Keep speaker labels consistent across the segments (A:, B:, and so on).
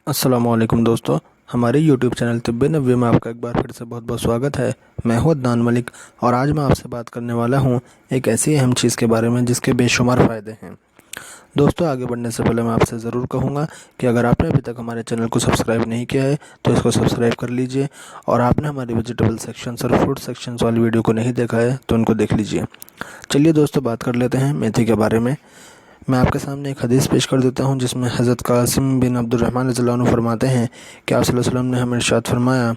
A: अस्सलामुअलैकुम दोस्तों, हमारे यूट्यूब चैनल तिब्बे नब्बे में आपका एक बार फिर से बहुत बहुत स्वागत है। मैं हूं अदनान मलिक और आज मैं आपसे बात करने वाला हूं एक ऐसी अहम चीज़ के बारे में जिसके बेशुमार फ़ायदे हैं। दोस्तों, आगे बढ़ने से पहले मैं आपसे ज़रूर कहूँगा कि अगर आपने अभी तक हमारे चैनल को सब्सक्राइब नहीं किया है तो इसको सब्सक्राइब कर लीजिए, और आपने हमारे वेजिटेबल सेक्शंस और फ्रूट सेक्शंस वाली वीडियो को नहीं देखा है तो उनको देख लीजिए। चलिए दोस्तों, बात कर लेते हैं मेथी के बारे में। मैं आपके सामने एक हदीस पेश कर देता हूँ जिसमें हज़रत कासिम बिन अब्दुर्रहमान रज़ियल्लाहु अन्हु फरमाते हैं कि आप सल्लल्लाहु अलैहि वसल्लम ने हमें इरशाद फरमाया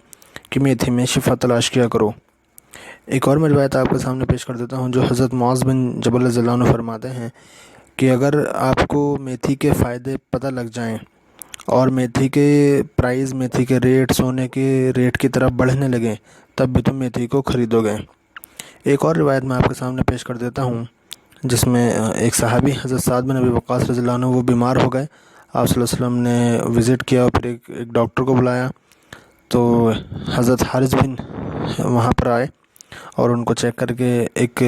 A: कि मेथी में शिफा तलाश किया करो। एक और मैं रिवायत आपके सामने पेश कर देता हूँ जो हज़रत मुआज़ बिन जबल रज़ियल्लाहु अन्हु फरमाते हैं कि अगर आपको मेथी के फ़ायदे पता लग जाएं और मेथी के प्राइस, मेथी के रेट सोने के रेट की तरफ बढ़ने लगें, तब भी तुम मेथी को ख़रीदोगे। एक और रिवायत मैं आपके सामने पेश कर देता हूँ जिसमें एक सहाबी हज़रत साद बिन अबी वक़्क़ास रज़ियल्लाहु अन्हु वो बीमार हो गए। आप सल्लल्लाहु अलैहि वसल्लम ने विज़िट किया और फिर एक डॉक्टर को बुलाया, तो हज़रत हारिस बिन वहाँ पर आए और उनको चेक करके एक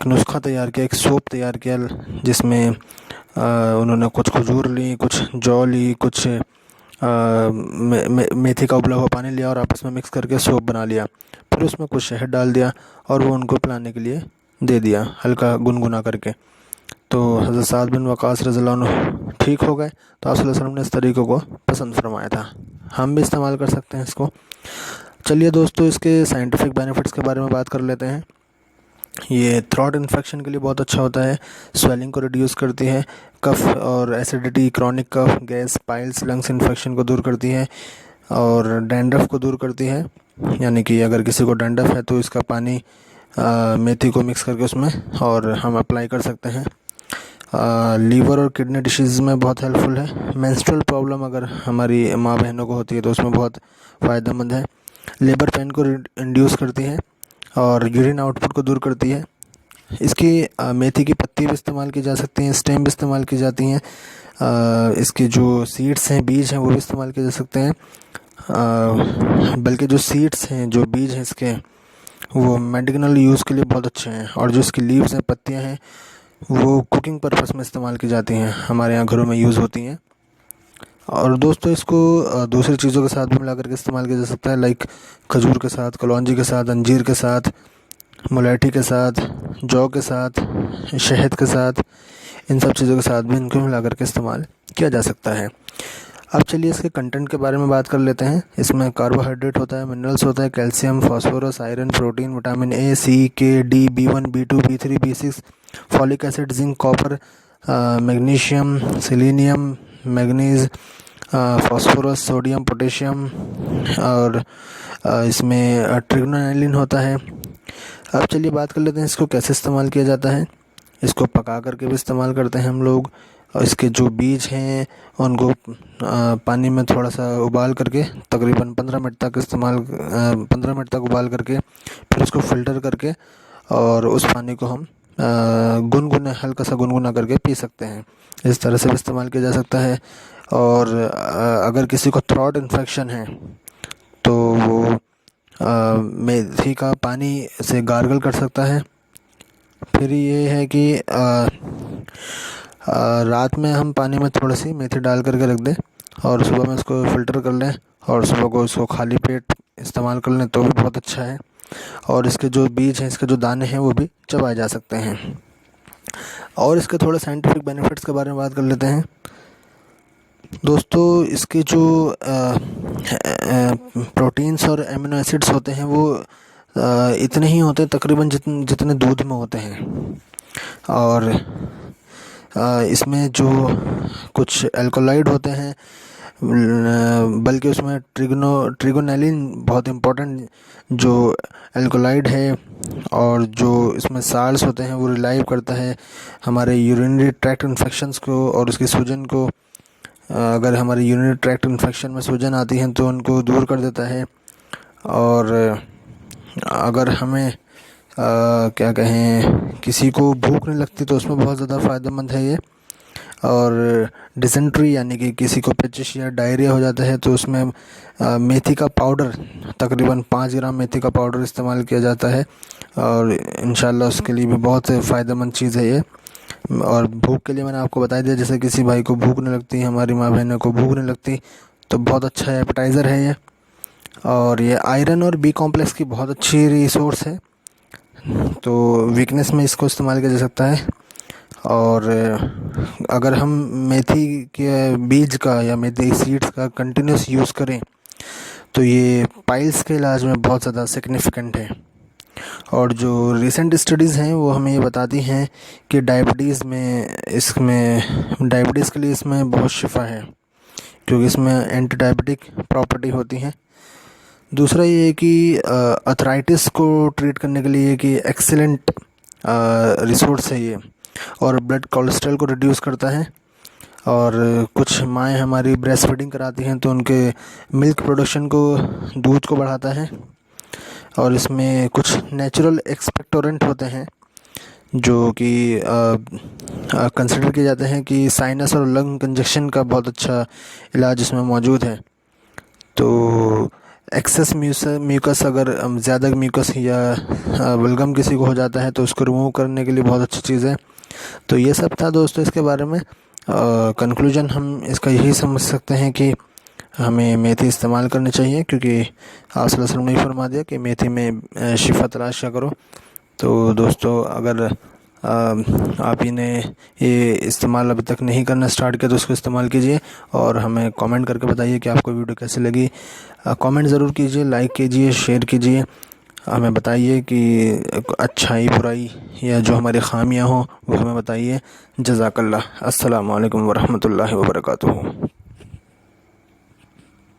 A: नुस्खा तैयार किया, एक सोप तैयार किया जिसमें उन्होंने कुछ खजूर ली, कुछ जौ ली, कुछ मेथी का उबला हुआ पानी लिया और आपस में मिक्स करके सोप बना लिया। फिर उसमें कुछ शहद डाल दिया और वो उनको पिलाने के लिए दे दिया, हल्का गुनगुना करके। तो हज़रत साद बिन वक़ास रज़ियल्लाहु अन्हु ठीक हो गए। तो आप सल्लल्लाहु अलैहि वसल्लम ने इस तरीक़े को पसंद फरमाया था। हम भी इस्तेमाल कर सकते हैं इसको। चलिए दोस्तों, इसके साइंटिफिक बेनिफिट्स के बारे में बात कर लेते हैं। ये थ्रोट इन्फेक्शन के लिए बहुत अच्छा होता है, स्वेलिंग को रिड्यूस करती है, कफ और एसिडिटी, chronic cough, gas, piles, lungs infection को दूर करती है और डैंड्रफ को दूर करती है। यानी कि अगर किसी को डैंड्रफ है तो इसका पानी मेथी को मिक्स करके उसमें और हम अप्लाई कर सकते हैं। लीवर और किडनी डिसीज़ में बहुत हेल्पफुल है। मेंस्ट्रुअल प्रॉब्लम अगर हमारी माँ बहनों को होती है तो उसमें बहुत फ़ायदेमंद है। लेबर पेन को इंड्यूस करती है और यूरिन आउटपुट को दूर करती है। इसकी मेथी की पत्ती भी इस्तेमाल की जा सकती हैं, स्टेम भी इस्तेमाल की जाती हैं, इसके जो सीड्स हैं, बीज हैं, वो भी इस्तेमाल किए जा सकते हैं। बल्कि जो सीड्स हैं, जो बीज हैं इसके, वो मेडिसिनल यूज़ के लिए बहुत अच्छे हैं, और जो इसकी लीव्स हैं, पत्तियां हैं, वो कुकिंग पर्पस में इस्तेमाल की जाती हैं, हमारे यहाँ घरों में यूज़ होती हैं। और दोस्तों, इसको दूसरी चीज़ों के साथ भी मिला करके इस्तेमाल किया जा सकता है, लाइक खजूर के साथ, कलौंजी के साथ, अंजीर के साथ, मुलेठी के साथ, जौ के साथ, शहद के साथ, इन सब चीज़ों के साथ भी इनको मिला करके इस्तेमाल किया जा सकता है। अब चलिए इसके कंटेंट के बारे में बात कर लेते हैं। इसमें कार्बोहाइड्रेट होता है, मिनरल्स होता है, calcium, phosphorus, iron, protein, vitamin A, C, K, D, B1, B2, B3, B6, folic acid, zinc, copper, magnesium, selenium, manganese, phosphorus, sodium, potassium, और इसमें ट्रिग्नोनाइलिन होता है। अब चलिए बात कर लेते हैं इसको कैसे इस्तेमाल किया जाता है। इसको पका करके भी इस्तेमाल करते हैं हम लोग, और इसके जो बीज हैं उनको पानी में थोड़ा सा उबाल करके तकरीबन 15 मिनट तक 15 मिनट तक उबाल करके फिर उसको फ़िल्टर करके और उस पानी को हम गुनगुना, हल्का सा गुनगुना करके पी सकते हैं। इस तरह से भी इस्तेमाल किया जा सकता है। और अगर किसी को थ्रोट इन्फेक्शन है तो वो मेथी का पानी से गार्गल कर सकता है। फिर ये है कि रात में हम पानी में थोड़ी सी मेथी डाल करके रख दें और सुबह में उसको फ़िल्टर कर लें और सुबह को उसको खाली पेट इस्तेमाल कर लें तो भी बहुत अच्छा है। और इसके जो बीज हैं, इसके जो दाने हैं, वो भी चबाए जा सकते हैं। और इसके थोड़े साइंटिफिक बेनिफिट्स के बारे में बात कर लेते हैं। दोस्तों, इसके जो प्रोटीन्स और एमिनो एसिड्स होते हैं वो इतने ही होते हैं तकरीबन जितने दूध में होते हैं। और इसमें जो कुछ अल्कलॉइड होते हैं, बल्कि उसमें ट्रिगोनैलिन बहुत इम्पोर्टेंट जो अल्कलॉइड है, और जो इसमें साल्ट्स होते हैं वो रिलाइव करता है हमारे यूरिनरी ट्रैक्ट इन्फेक्शंस को और उसकी सूजन को। अगर हमारे यूरिनरी ट्रैक्ट इन्फेक्शन में सूजन आती है तो उनको दूर कर देता है। और अगर हमें क्या कहें, किसी को भूख नहीं लगती तो उसमें बहुत ज़्यादा फ़ायदेमंद है ये। और डिसेंट्री यानी कि किसी को पेचिश या डायरिया हो जाता है तो उसमें मेथी का पाउडर, तकरीबन 5 ग्राम मेथी का पाउडर इस्तेमाल किया जाता है, और इंशाल्लाह उसके लिए भी बहुत फ़ायदेमंद चीज़ है ये। और भूख के लिए मैंने आपको बता दिया, जैसे किसी भाई को भूख नहीं लगती, हमारी माँ बहनों को भूख नहीं लगती, तो बहुत अच्छा एपेटाइज़र है ये। और ये आयरन और बी कॉम्प्लेक्स की बहुत अच्छी रिसोर्स है, तो वीकनेस में इसको इस्तेमाल किया जा सकता है। और अगर हम मेथी के बीज का या मेथी सीड्स का कंटिन्यूस यूज़ करें तो ये पाइल्स के इलाज में बहुत ज़्यादा सिग्निफिकेंट है। और जो रिसेंट स्टडीज़ हैं वो हमें ये बताती हैं कि डायबिटीज़ में इसमें डायबिटीज़ के लिए इसमें बहुत शिफा है, क्योंकि इसमें एंटी डायबिटिक प्रॉपर्टी होती हैं। दूसरा ये है कि अर्थराइटिस को ट्रीट करने के लिए कि एक्सीलेंट रिसोर्स है ये, और ब्लड कोलेस्ट्रॉल को रिड्यूस करता है। और कुछ माएँ हमारी ब्रेस्ट फीडिंग कराती हैं तो उनके मिल्क प्रोडक्शन को, दूध को बढ़ाता है। और इसमें कुछ नेचुरल एक्सपेक्टोरेंट होते हैं जो कि कंसिडर किए जाते हैं कि साइनस और लंग कंजक्शन का बहुत अच्छा इलाज इसमें मौजूद है। तो एक्सेस म्यूकस, अगर ज़्यादा म्यूकस या बलगम किसी को हो जाता है तो उसको रिमूव करने के लिए बहुत अच्छी चीज़ है। तो ये सब था दोस्तों इसके बारे में। कंक्लूजन हम इसका यही समझ सकते हैं कि हमें मेथी इस्तेमाल करनी चाहिए, क्योंकि आप सल्लल्लाहु अलैहि वसल्लम ने फरमा दिया कि मेथी में शिफा तलाश करो। तो दोस्तों अगर आप ही ने ये इस्तेमाल अभी तक नहीं करना स्टार्ट किया तो उसको इस्तेमाल कीजिए, और हमें कमेंट करके बताइए कि आपको वीडियो कैसी लगी। कमेंट ज़रूर कीजिए, लाइक कीजिए, शेयर कीजिए, हमें बताइए कि अच्छाई बुराई या जो हमारी ख़ामियाँ हों वो हमें बताइए। जज़ाकल्लाह। अस्सलामु अलैकुम वरहमतुल्लाहि वबरकातुहू।